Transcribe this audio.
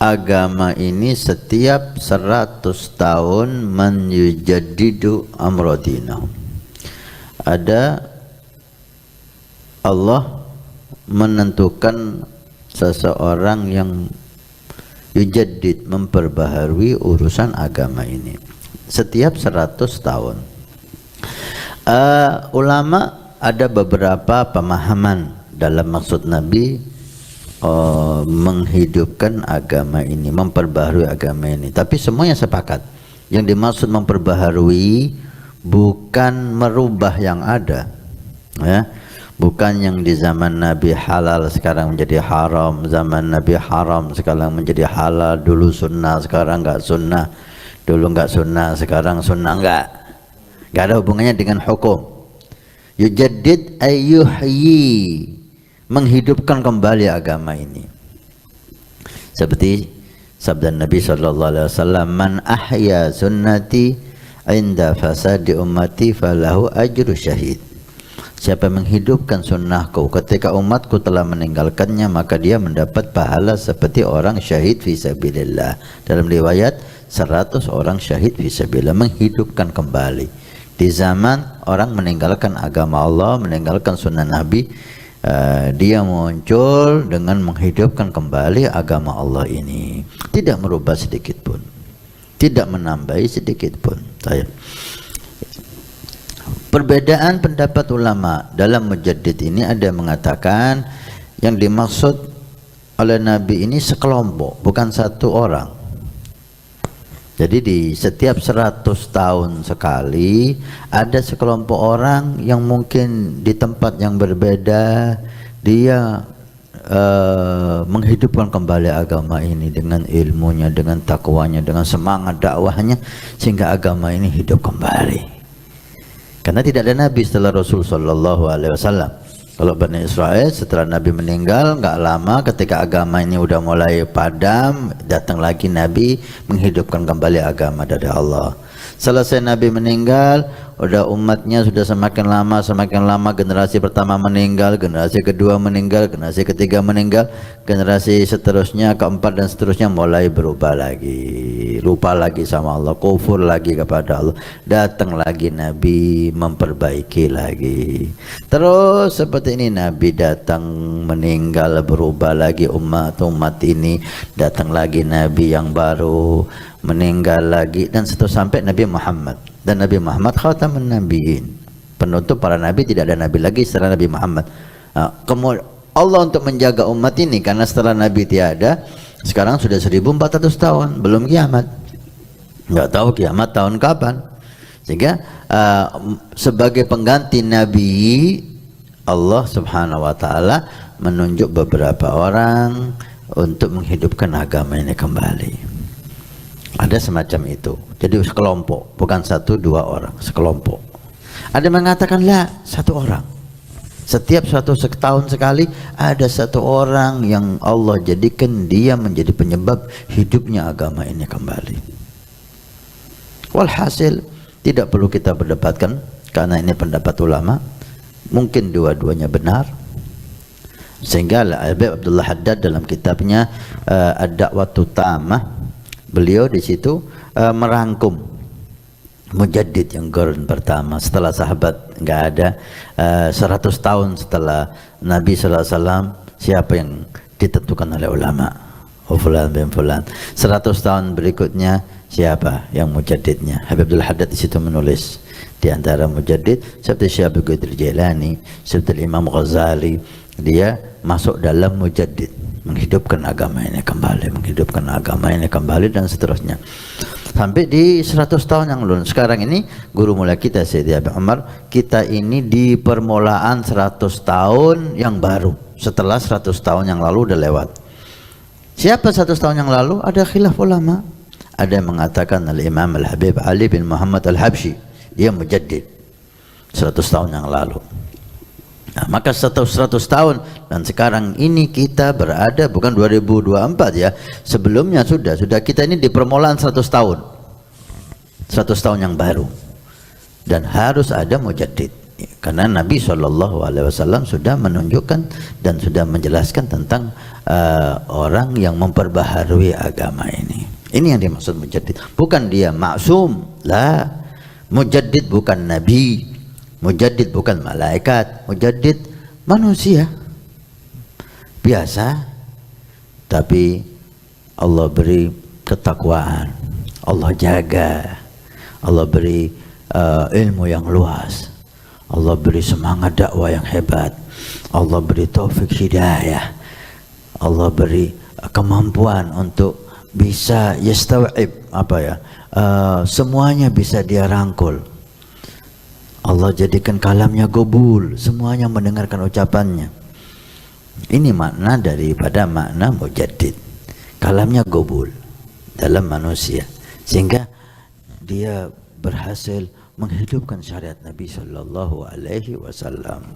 agama ini setiap 100 tahun menyujadidu amrodinahu. Ada Allah menentukan seseorang yang yujaddid, memperbaharui urusan agama ini setiap 100 tahun. Ulama ada beberapa pemahaman dalam maksud Nabi menghidupkan agama ini, memperbaharui agama ini. Tapi semuanya sepakat, yang dimaksud memperbaharui bukan merubah yang ada, ya. Bukan yang di zaman Nabi halal sekarang menjadi haram, zaman Nabi haram sekarang menjadi halal, dulu sunnah sekarang enggak sunnah, dulu enggak sunnah sekarang sunnah, enggak ada hubungannya dengan hukum. Yujaddid ayyuhyi, menghidupkan kembali agama ini. Seperti sabda Nabi SAW, man ahya sunnati inda fasadi ummati falahu ajru syahid. Siapa menghidupkan sunnahku ketika umatku telah meninggalkannya, maka dia mendapat pahala seperti orang syahid fisabilillah. Dalam riwayat 100 orang syahid fisabilillah, menghidupkan kembali. Di zaman orang meninggalkan agama Allah, meninggalkan sunnah Nabi, dia muncul dengan menghidupkan kembali agama Allah ini, tidak merubah sedikit pun, tidak menambahi sedikit pun. Perbedaan pendapat ulama dalam mujaddid ini, ada yang mengatakan yang dimaksud oleh Nabi ini sekelompok, bukan satu orang. Jadi di setiap 100 tahun sekali ada sekelompok orang yang mungkin di tempat yang berbeda dia menghidupkan kembali agama ini dengan ilmunya, dengan takwanya, dengan semangat dakwahnya, sehingga agama ini hidup kembali. Karena tidak ada nabi setelah Rasul sallallahu alaihi wasallam. Kalau Bani Israel setelah Nabi meninggal, nggak lama ketika agama ini udah mulai padam, datang lagi Nabi menghidupkan kembali agama dari Allah. Selesai Nabi meninggal, udah umatnya sudah semakin lama generasi pertama meninggal, generasi kedua meninggal, generasi ketiga meninggal, generasi seterusnya, keempat dan seterusnya mulai berubah lagi, lupa lagi sama Allah, kufur lagi kepada Allah. Datang lagi Nabi memperbaiki lagi. Terus seperti ini, Nabi datang meninggal, berubah lagi umat ini, datang lagi Nabi yang baru, meninggal lagi, dan seterusnya sampai Nabi Muhammad. Dan Nabi Muhammad khatamun nabiyyin, penutup para nabi, tidak ada nabi lagi setelah Nabi Muhammad. Kemudian Allah untuk menjaga umat ini, karena setelah Nabi tiada, sekarang sudah 1400 tahun belum kiamat, nggak tahu kiamat tahun kapan. Sehingga sebagai pengganti Nabi, Allah Subhanahu wa Ta'ala menunjuk beberapa orang untuk menghidupkan agama ini kembali. Ada semacam itu. Jadi sekelompok, bukan satu dua orang, sekelompok. Ada yang mengatakan lah, satu orang. Setiap satu tahun sekali ada satu orang yang Allah jadikan dia menjadi penyebab hidupnya agama ini kembali. Walhasil tidak perlu kita berdebatkan, karena ini pendapat ulama. Mungkin dua-duanya benar. Sehingga Habib Abdullah Haddad dalam kitabnya Ad-Da'watu Tamah, beliau di situ merangkum mujaddid yang qarn pertama setelah sahabat nggak ada, 100 tahun setelah Nabi SAW, siapa yang ditentukan oleh ulama? Fulan bin Fulan. 100 tahun berikutnya siapa yang mujaddidnya? Habib Abdullah Haddad di situ menulis di antara mujaddid seperti Syekh Abdul Qadir Jailani, seperti Imam Ghazali, dia masuk dalam mujaddid, menghidupkan agama ini kembali, menghidupkan agama ini kembali, dan seterusnya sampai di 100 tahun yang lalu. Sekarang ini guru mulai kita Sayyidi Abi Umar, kita ini di permulaan 100 tahun yang baru, setelah 100 tahun yang lalu udah lewat. Siapa 100 tahun yang lalu? Ada khilaf ulama. Ada yang mengatakan Al-Imam Al-Habib Ali bin Muhammad Al-Habsyi, dia mujaddid 100 tahun yang lalu. Nah, maka setelah 100 tahun, dan sekarang ini kita berada bukan 2024 ya, sebelumnya sudah kita ini di permulaan 100 tahun yang baru, dan harus ada mujaddid. Karena Nabi SAW sudah menunjukkan dan sudah menjelaskan tentang orang yang memperbaharui agama ini. Ini yang dimaksud mujaddid. Bukan dia maksum, lah. Mujaddid bukan nabi, mujaddid bukan malaikat, mujaddid manusia biasa, tapi Allah beri ketakwaan, Allah jaga, Allah beri ilmu yang luas, Allah beri semangat dakwah yang hebat, Allah beri taufik hidayah, Allah beri kemampuan untuk bisa yastaw'ib, semuanya bisa dia rangkul. Allah jadikan kalamnya gobul, semuanya mendengarkan ucapannya. Ini makna daripada makna mujaddid. Kalamnya gobul dalam manusia, sehingga dia berhasil menghidupkan syariat Nabi Sallallahu Alaihi Wasallam.